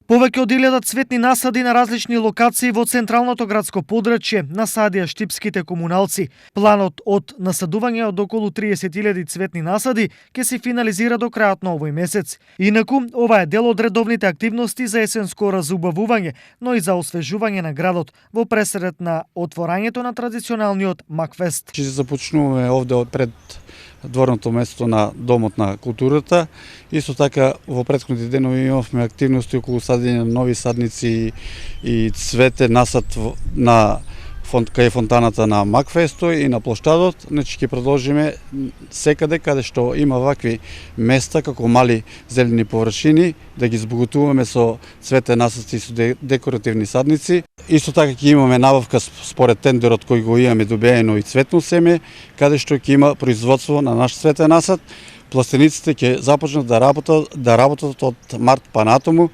Повеќе од 1000 цветни насади на различни локации во централното градско подрачје насадија штипските комуналци. Планот од насадување од околу 30.000 цветни насади ќе се финализира до крајот на овој месец. Инаку, ова е дел од редовните активности за есенско разубавување, но и за освежување на градот во пресред на отворањето на традиционалниот Макфест. Ќе започнуваме овде пред дворното место на Домот на културата. Исто така во претходните денови имавме активности околу садење на нови садници и цвете насад на кај фонтаната на Макфесто и на плоштадот. Значи ќе продолжиме секаде каде што има вакви места како мали зелени површини да ги збогатуваме со цветен насадци и со декоративни садници. Исто така ќе имаме набавка според тендерот кој го имаме добиено и цветно семе, каде што ќе има производство на наш цветен насад. Пластениците ќе започнат да работат од март па натаму.